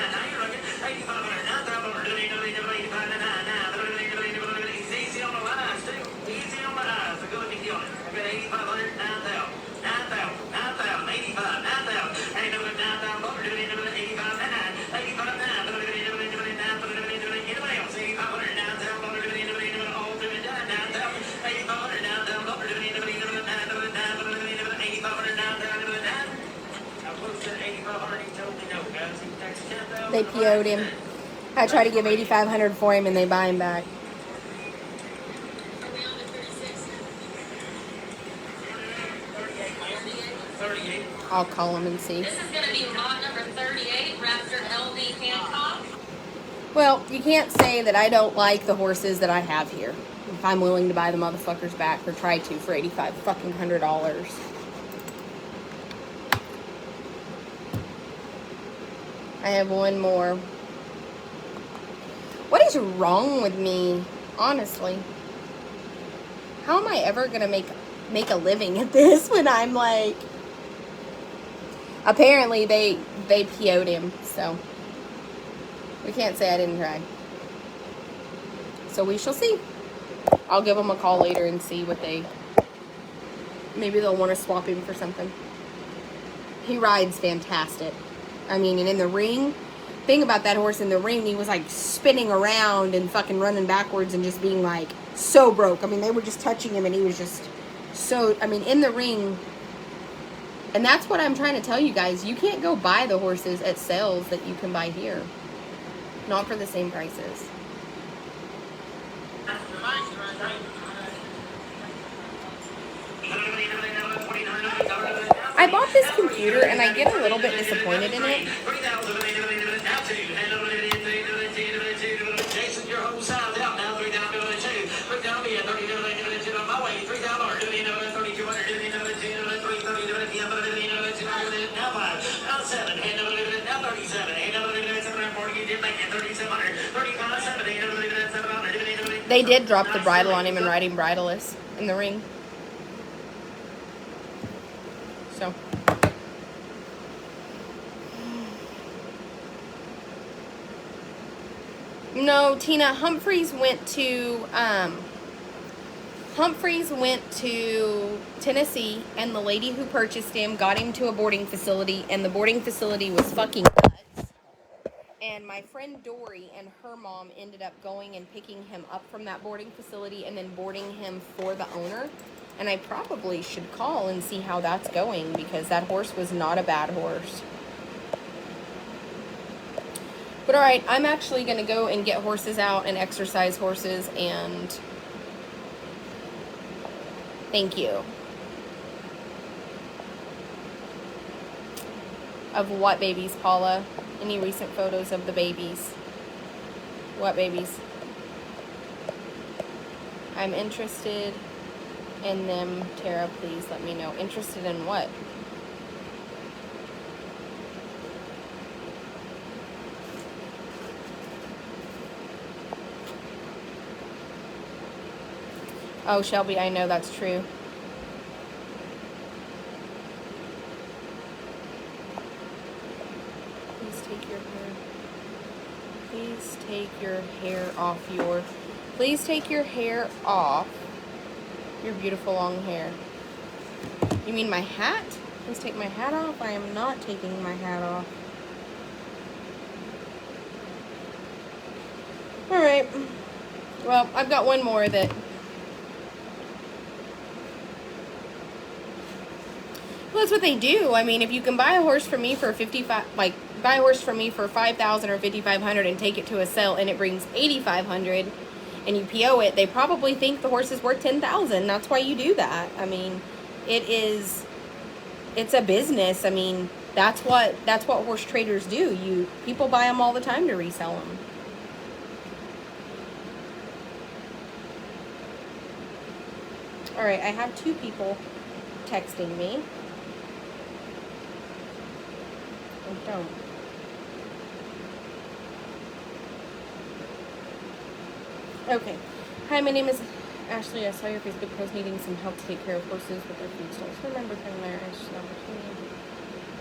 They PO'd him. I tried to give $8,500 for him and they buy him back. I'll call him and see. This is going to be lot number 38, Raptor LD Hancock. Well, you can't say that I don't like the horses that I have here. If I'm willing to buy the motherfuckers back or try to for $8,500. I have one more. What is wrong with me? Honestly. How am I ever gonna make a living at this when I'm like... Apparently they PO'd him, so we can't say I didn't try. So we shall see. I'll give them a call later and see what they... Maybe they'll want to swap him for something. He rides fantastic. I mean, and in the ring, thing about that horse in the ring, he was like spinning around and fucking running backwards and just being like so broke. I mean, they were just touching him and he was just so, I mean, in the ring. And that's what I'm trying to tell you guys. You can't go buy the horses at sales that you can buy here. Not for the same prices. I bought this computer and I get a little bit disappointed in it. They did drop the bridle on him and ride him bridleless in the ring. So, No, Tina, Humphreys went to Tennessee, and the lady who purchased him got him to a boarding facility, and the boarding facility was fucking nuts. And my friend Dory and her mom ended up going and picking him up from that boarding facility and then boarding him for the owner. And I probably should call and see how that's going, because that horse was not a bad horse. But alright, I'm actually going to go and get horses out and exercise horses, and thank you. Of what babies, Paula? Any recent photos of the babies? What babies? I'm interested in them. Tara, please let me know. Interested in what? Oh, Shelby, I know that's true. Please take your hair off your... Please take your hair off your beautiful long hair. You mean my hat? Please take my hat off? I am not taking my hat off. Alright. Well, I've got one more that... Well, that's what they do. I mean, if you can buy a horse from me for 55... Like, buy a horse from me for $5,000 or $5,500 and take it to a sale and it brings $8,500 and you PO it, they probably think the horse is worth $10,000. That's why you do that. I mean, it's a business. I mean, that's what horse traders do. People buy them all the time to resell them. All right, I have 2 people texting me. Oh, don't. Okay. Hi, my name is Ashley. I saw your Facebook post needing some help to take care of horses with their food stalls. Remember from there, I just an opportunity.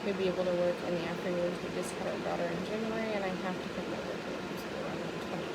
We'd be able to work in the afternoons. We just had our daughter in January, and I have to pick my work up from school around 20.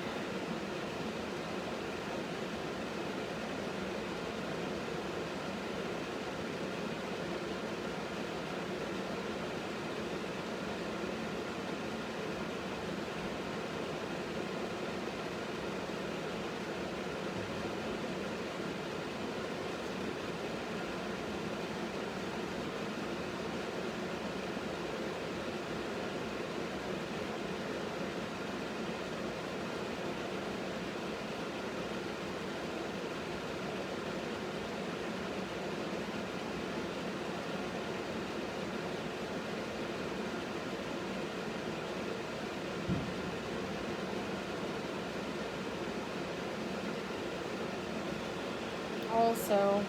Also,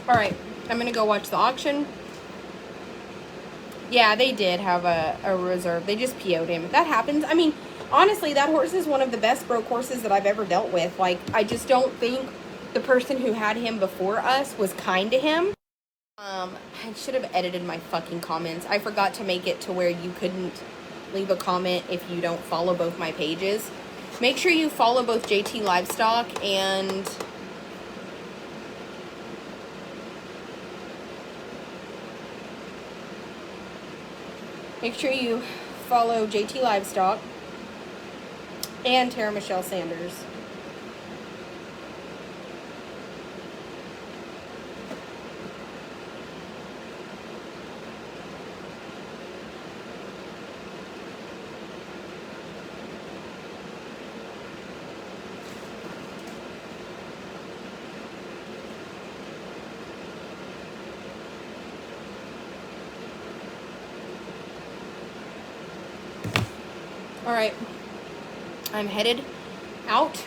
all right, I'm going to go watch the auction. Yeah, they did have a reserve. They just PO'd him. That happens. I mean, honestly, that horse is one of the best broke horses that I've ever dealt with. Like, I just don't think the person who had him before us was kind to him. I should have edited my fucking comments. I forgot to make it to where you couldn't leave a comment if you don't follow both my pages. Make sure you follow both JT Livestock and... Make sure you follow JT Livestock and Tara Michelle Sanders. All right, I'm headed out.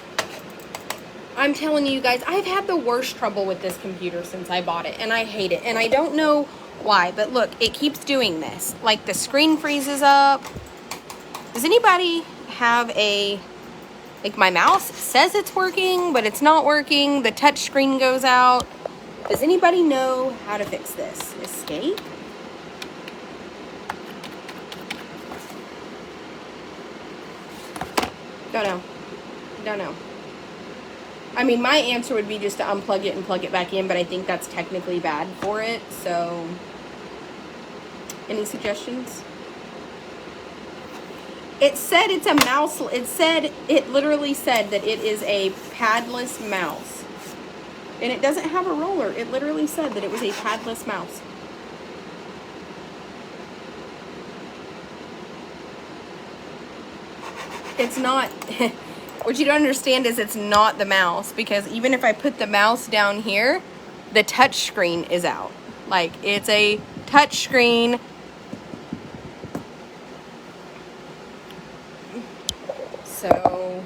I'm telling you guys, I've had the worst trouble with this computer since I bought it, and I hate it. And I don't know why, but look, it keeps doing this. Like, the screen freezes up. Does anybody have a... Like, my mouse says it's working, but it's not working. The touch screen goes out. Does anybody know how to fix this? Escape? Don't know. Don't know. I mean, my answer would be just to unplug it and plug it back in, but I think that's technically bad for it, so... Any suggestions? It said it's a mouse... It literally said that it is a padless mouse. And it doesn't have a roller. It literally said that it was a padless mouse. It's not... What you don't understand is it's not the mouse, because even if I put the mouse down here, the touch screen is out. Like, it's a touch screen. So,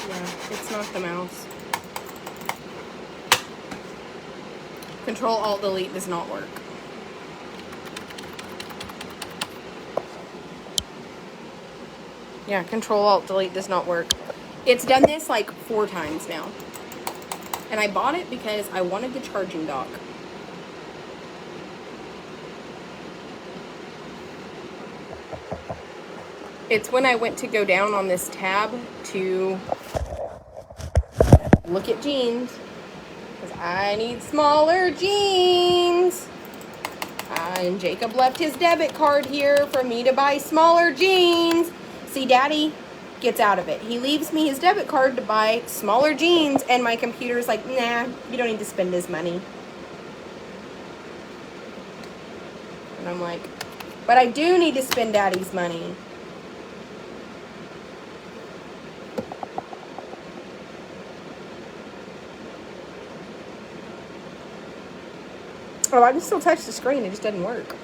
yeah, it's not the mouse. Control-Alt-Delete does not work. Yeah, Control-Alt-Delete does not work. It's done this like 4 times now. And I bought it because I wanted the charging dock. It's when I went to go down on this tab to look at jeans. Because I need smaller jeans. And Jacob left his debit card here for me to buy smaller jeans. See, Daddy gets out of it. He leaves me his debit card to buy smaller jeans, and my computer's like, nah, you don't need to spend his money. And I'm like, but I do need to spend Daddy's money. Oh, I can still touch the screen. It just doesn't work.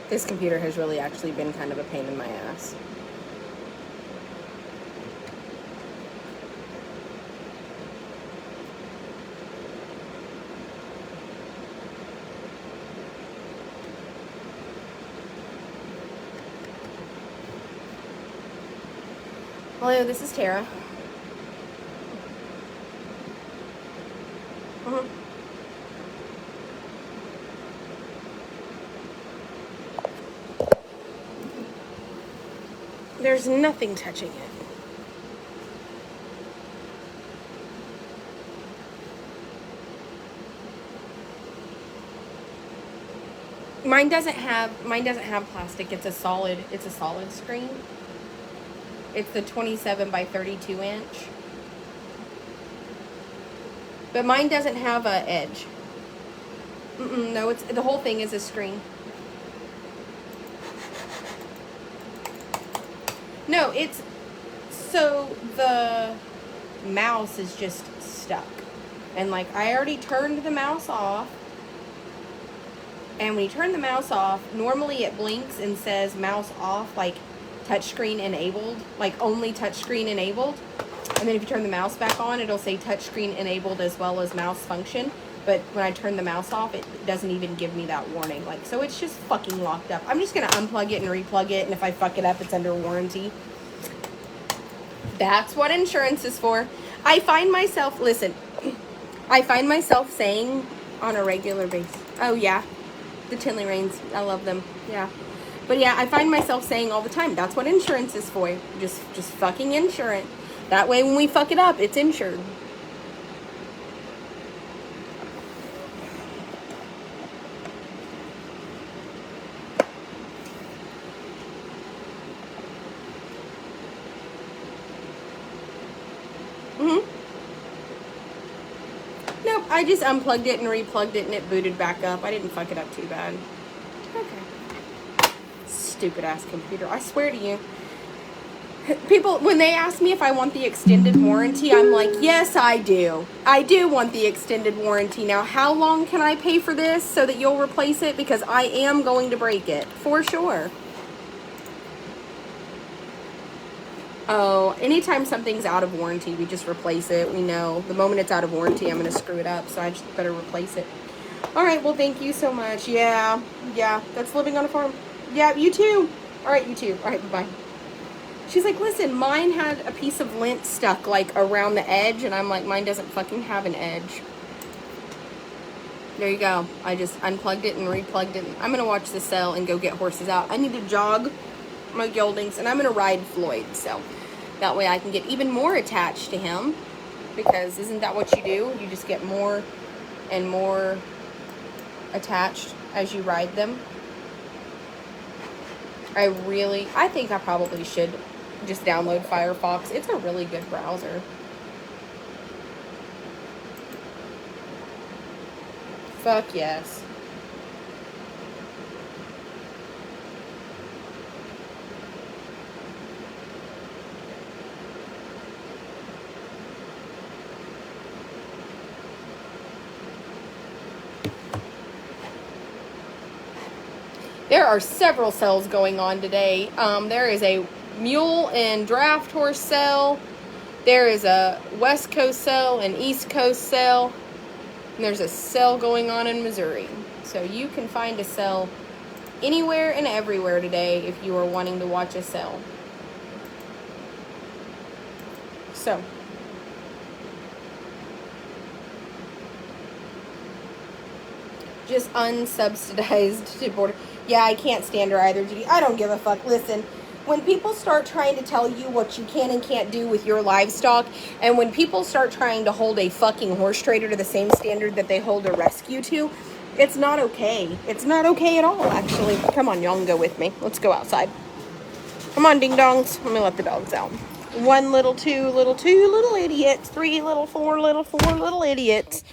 This computer has really actually been kind of a pain in my ass. Hello, this is Tara. There's nothing touching it. Mine doesn't have plastic. It's a solid screen. It's the 27 by 32 inch. But mine doesn't have a edge. No, the whole thing is a screen. No, so the mouse is just stuck. And like, I already turned the mouse off. And when you turn the mouse off, normally it blinks and says mouse off, like touchscreen enabled, like only touchscreen enabled. And then if you turn the mouse back on, it'll say touchscreen enabled as well as mouse function. But when I turn the mouse off, it doesn't even give me that warning. Like, so it's just fucking locked up. I'm just going to unplug it and replug it. And if I fuck it up, it's under warranty. That's what insurance is for. I find myself saying on a regular basis, oh yeah, the Tinley Rains, I love them. Yeah. But yeah, I find myself saying all the time, that's what insurance is for. Just fucking insurance. That way when we fuck it up, it's insured. Nope, I just unplugged it and replugged it and it booted back up. I didn't fuck it up too bad. Okay. Stupid ass computer. I swear to you. People, when they ask me if I want the extended warranty, I'm like, yes, I do. I do want the extended warranty. Now, how long can I pay for this so that you'll replace it? Because I am going to break it, for sure. Oh, anytime something's out of warranty, we just replace it. We know the moment it's out of warranty, I'm going to screw it up, so I just better replace it. All right, well, thank you so much. Yeah, that's living on a farm. Yeah, you too. All right, you too. All right, bye-bye. She's like, listen, mine had a piece of lint stuck, like, around the edge, and I'm like, mine doesn't fucking have an edge. There you go. I just unplugged it and replugged it. I'm going to watch the sale and go get horses out. I need to jog my geldings, and I'm going to ride Floyd, so that way I can get even more attached to him, because isn't that what you do? You just get more and more attached as you ride them. I think I probably should just download Firefox. It's a really good browser. Fuck yes. There are several sales going on today. There is a mule and draft horse sale. There is a West Coast sale and East Coast sale. And there's a sale going on in Missouri. So you can find a sale anywhere and everywhere today if you are wanting to watch a sale. So just unsubsidized border. Yeah, I can't stand her either, Judy. I don't give a fuck. Listen, when people start trying to tell you what you can and can't do with your livestock, and when people start trying to hold a fucking horse trader to the same standard that they hold a rescue to, it's not okay. It's not okay at all, actually. Come on, y'all can go with me. Let's go outside. Come on, ding-dongs. Let me let the dogs out. 1 little, 2 little, 2 little idiots. 3 little, 4 little, 4 little idiots.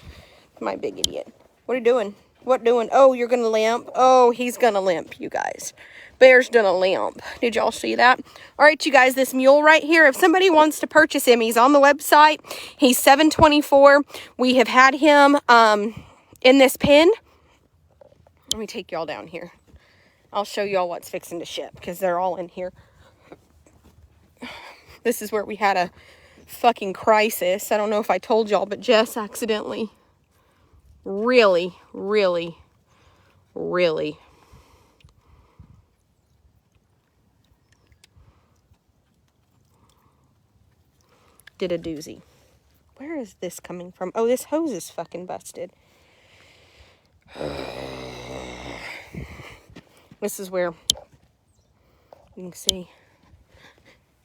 My big idiot. What are you doing? What doing? Oh, you're gonna limp. Oh, he's gonna limp, you guys. Bear's gonna limp. Did y'all see that? All right, you guys, this mule right here, if somebody wants to purchase him, he's on the website. He's $724. We have had him in this pen. Let me take y'all down here. I'll show y'all what's fixing to ship, because they're all in here. This is where we had a fucking crisis. I don't know if I told y'all, but Jess accidentally really did a doozy. Where is this coming from? Oh, this hose is fucking busted. This is where you can see.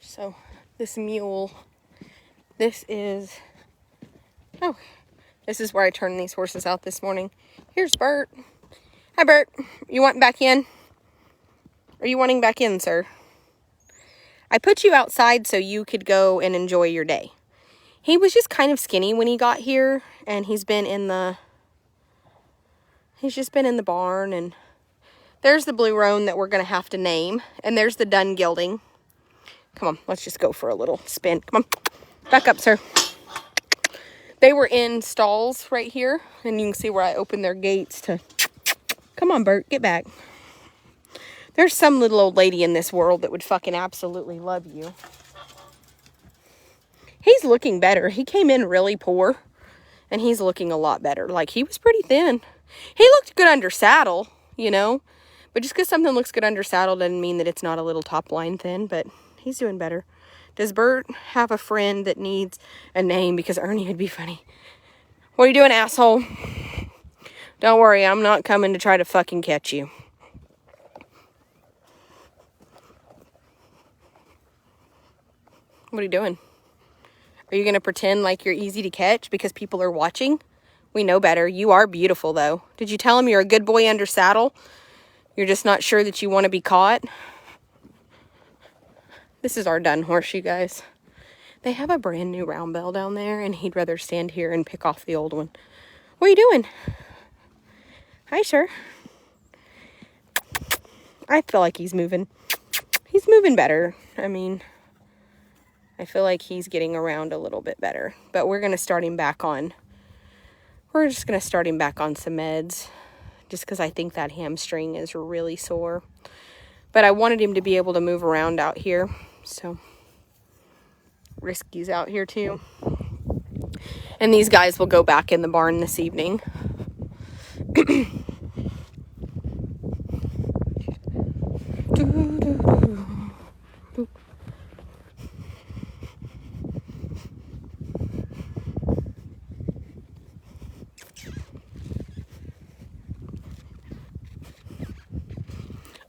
So this mule, this is where I turned these horses out this morning. Here's Bert. Hi, Bert. You want back in? Are you wanting back in, sir? I put you outside so you could go and enjoy your day. He was just kind of skinny when he got here, and he's just been in the barn, and there's the blue roan that we're going to have to name, and there's the dun gelding. Come on, let's just go for a little spin. Come on, back up, sir. They were in stalls right here, and you can see where I opened their gates to... Come on, Bert, get back. There's some little old lady in this world that would fucking absolutely love you. He's looking better. He came in really poor, and he's looking a lot better. Like, he was pretty thin. He looked good under saddle, you know. But just because something looks good under saddle doesn't mean that it's not a little top line thin, but he's doing better. Does Bert have a friend that needs a name? Because Ernie would be funny. What are you doing, asshole? Don't worry, I'm not coming to try to fucking catch you. What are you doing? Are you going to pretend like you're easy to catch because people are watching? We know better. You are beautiful, though. Did you tell him you're a good boy under saddle? You're just not sure that you want to be caught? This is our dun horse, you guys. They have a brand new round bell down there, and he'd rather stand here and pick off the old one. What are you doing? Hi, sir. I feel like he's moving. He's moving better. I mean, I feel like he's getting around a little bit better. But we're going to start him back on. We're just going to start him back on some meds. Just because I think that hamstring is really sore. But I wanted him to be able to move around out here. So, Risky's out here too. And these guys will go back in the barn this evening.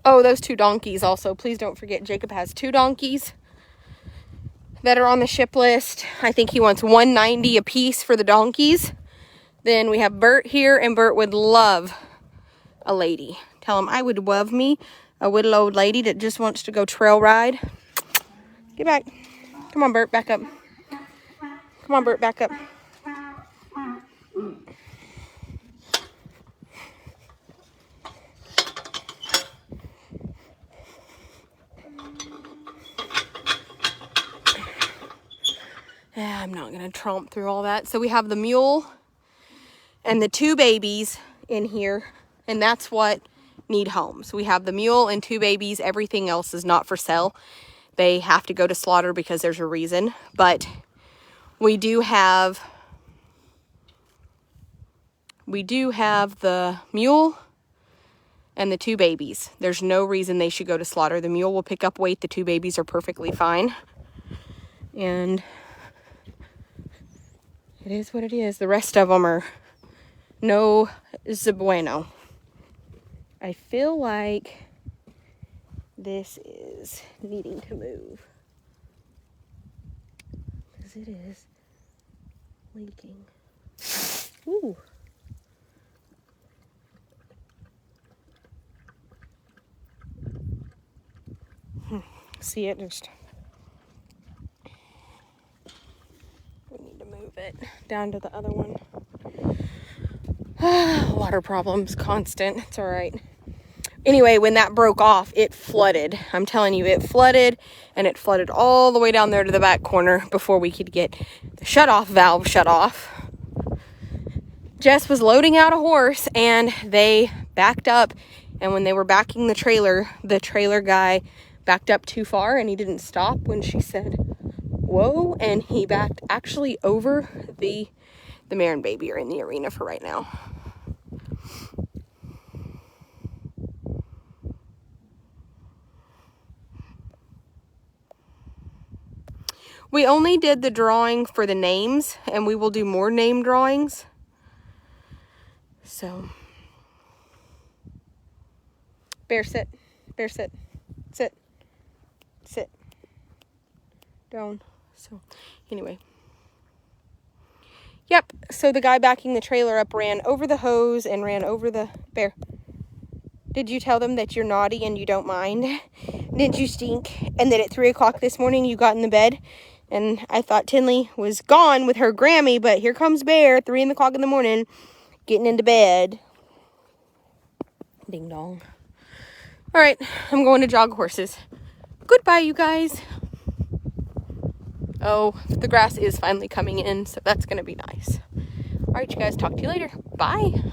Oh, those 2 donkeys also. Please don't forget, Jacob has 2 donkeys that are on the ship list. I think he wants $190 a piece for the donkeys. Then we have Bert here, and Bert would love a lady. Tell him I would love me a little old lady that just wants to go trail ride. Get back. Come on, Bert, back up. Come on, Bert, back up. I'm not going to tromp through all that. So we have the mule and the 2 babies in here, and that's what need homes. We have the mule and 2 babies. Everything else is not for sale. They have to go to slaughter because there's a reason. But we do have the mule and the 2 babies. There's no reason they should go to slaughter. The mule will pick up weight. The 2 babies are perfectly fine. And it is what it is. The rest of them are no bueno. I feel like this is needing to move. Because it is leaking. Ooh. See it just... it down to the other one. Water problems, constant. It's all right. Anyway, when that broke off, it flooded. I'm telling you, it flooded, and it flooded all the way down there to the back corner before we could get the shutoff valve shut off. Jess was loading out a horse, and they backed up, and when they were backing the trailer guy backed up too far, and he didn't stop when she said whoa, and he backed actually over the mare and baby are in the arena for right now. We only did the drawing for the names, and we will do more name drawings. So, bear sit, bear sit, sit, sit, down. So, anyway. Yep, so the guy backing the trailer up ran over the hose and ran over the bear. Did you tell them that you're naughty and you don't mind? Did you stink? And that at 3 o'clock this morning you got in the bed? And I thought Tinley was gone with her Grammy, but here comes Bear, 3 o'clock in the morning, getting into bed. Ding dong. All right, I'm going to jog horses. Goodbye, you guys. Oh, the grass is finally coming in, so that's going to be nice. All right, you guys, talk to you later. Bye.